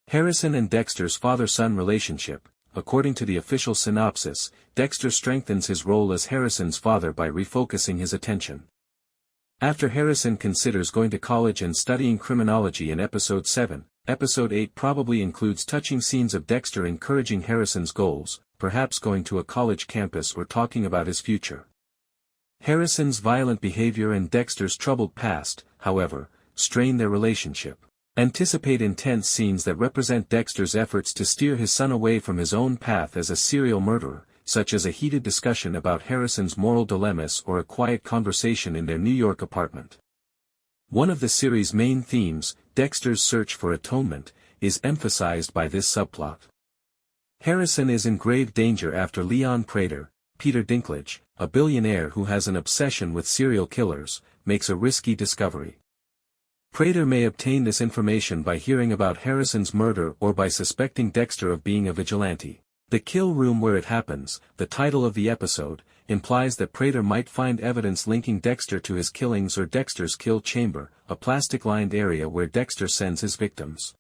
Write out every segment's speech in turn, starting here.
Harrison and Dexter's father-son relationship. According to the official synopsis, Dexter strengthens his role as Harrison's father by refocusing his attention. After Harrison considers going to college and studying criminology in Episode 7, Episode 8 probably includes touching scenes of Dexter encouraging Harrison's goals, perhaps going to a college campus or talking about his future. Harrison's violent behavior and Dexter's troubled past, however, strain their relationship. Anticipate intense scenes that represent Dexter's efforts to steer his son away from his own path as a serial murderer, such as a heated discussion about Harrison's moral dilemmas or a quiet conversation in their New York apartment. One of the series' main themes, Dexter's search for atonement, is emphasized by this subplot. Harrison is in grave danger after Leon Prader, Peter Dinklage, a billionaire who has an obsession with serial killers, makes a risky discovery. Prader may obtain this information by hearing about Harrison's murder or by suspecting Dexter of being a vigilante. The kill room where it happens, the title of the episode, implies that Prader might find evidence linking Dexter to his killings or Dexter's kill chamber, a plastic-lined area where Dexter sends his victims.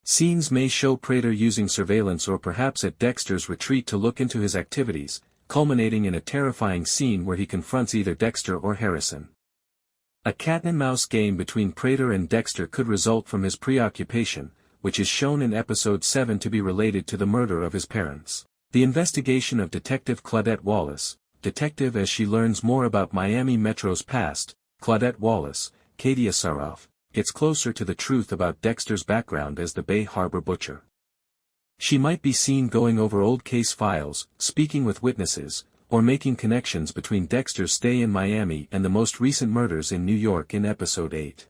Scenes may show Prader using surveillance or perhaps at Dexter's retreat to look into his activities, culminating in a terrifying scene where he confronts either Dexter or Harrison. A cat-and-mouse game between Prader and Dexter could result from his preoccupation, which is shown in Episode 7 to be related to the murder of his parents. The investigation of Detective Claudette Wallace, detective as she learns more about Miami Metro's past, Claudette Wallace, Katia Saroff, gets closer to the truth about Dexter's background as the Bay Harbor butcher. She might be seen going over old case files, speaking with witnesses, or making connections between Dexter's stay in Miami and the most recent murders in New York in Episode 8.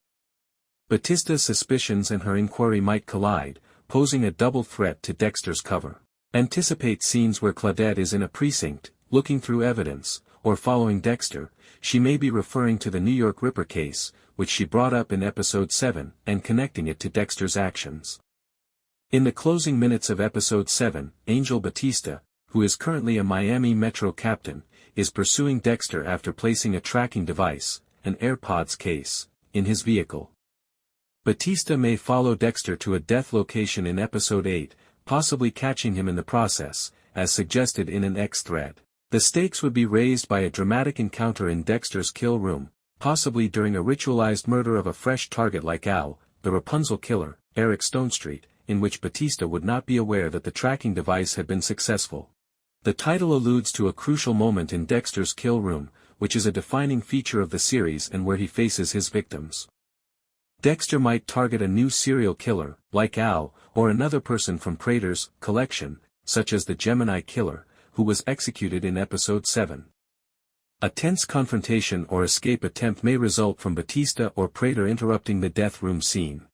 Batista's suspicions and her inquiry might collide, posing a double threat to Dexter's cover. Anticipate scenes where Claudette is in a precinct, looking through evidence, or following Dexter. She may be referring to the New York Ripper case, which she brought up in Episode 7, and connecting it to Dexter's actions. In the closing minutes of Episode 7, Angel Batista, who is currently a Miami Metro captain, is pursuing Dexter after placing a tracking device, an AirPods case, in his vehicle. Batista may follow Dexter to a death location in Episode 8, possibly catching him in the process, as suggested in an X thread. The stakes would be raised by a dramatic encounter in Dexter's kill room, possibly during a ritualized murder of a fresh target like Al, the Rapunzel killer, Eric Stonestreet, in which Batista would not be aware that the tracking device had been successful. The title alludes to a crucial moment in Dexter's kill room, which is a defining feature of the series and where he faces his victims. Dexter might target a new serial killer, like Al, or another person from Prader's collection, such as the Gemini killer, who was executed in Episode 7. A tense confrontation or escape attempt may result from Batista or Prader interrupting the death room scene.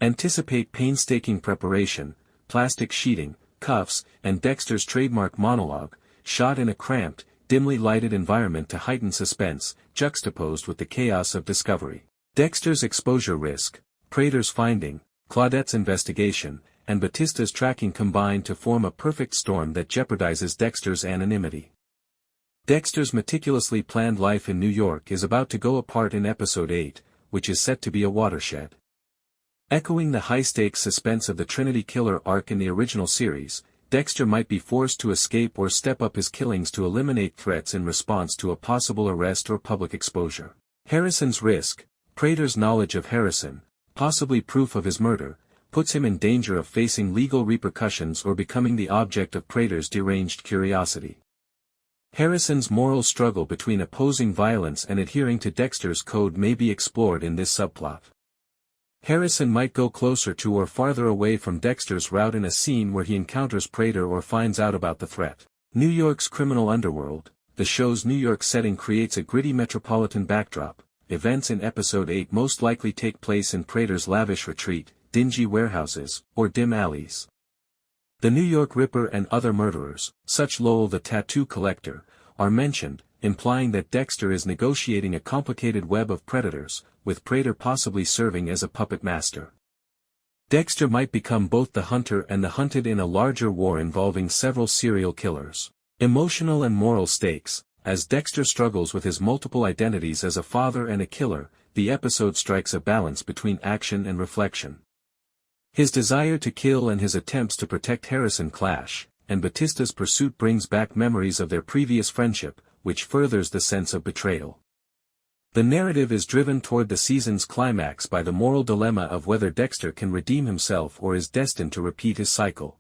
Anticipate painstaking preparation, plastic sheeting, cuffs, and Dexter's trademark monologue, shot in a cramped, dimly lighted environment to heighten suspense, juxtaposed with the chaos of discovery. Dexter's exposure risk, Prader's finding, Claudette's investigation, and Batista's tracking combine to form a perfect storm that jeopardizes Dexter's anonymity. Dexter's meticulously planned life in New York is about to go apart in Episode 8, which is set to be a watershed. Echoing the high-stakes suspense of the Trinity Killer arc in the original series, Dexter might be forced to escape or step up his killings to eliminate threats in response to a possible arrest or public exposure. Harrison's risk, Prader's knowledge of Harrison, possibly proof of his murder, puts him in danger of facing legal repercussions or becoming the object of Prader's deranged curiosity. Harrison's moral struggle between opposing violence and adhering to Dexter's code may be explored in this subplot. Harrison might go closer to or farther away from Dexter's route in a scene where he encounters Prader or finds out about the threat. New York's criminal underworld, the show's New York setting creates a gritty metropolitan backdrop. Events in Episode 8 most likely take place in Prader's lavish retreat, dingy warehouses, or dim alleys. The New York Ripper and other murderers, such Lowell the tattoo collector, are mentioned, implying that Dexter is negotiating a complicated web of predators, with Prader possibly serving as a puppet master. Dexter might become both the hunter and the hunted in a larger war involving several serial killers. Emotional and moral stakes. As Dexter struggles with his multiple identities as a father and a killer, the episode strikes a balance between action and reflection. His desire to kill and his attempts to protect Harrison clash, and Batista's pursuit brings back memories of their previous friendship, which furthers the sense of betrayal. The narrative is driven toward the season's climax by the moral dilemma of whether Dexter can redeem himself or is destined to repeat his cycle.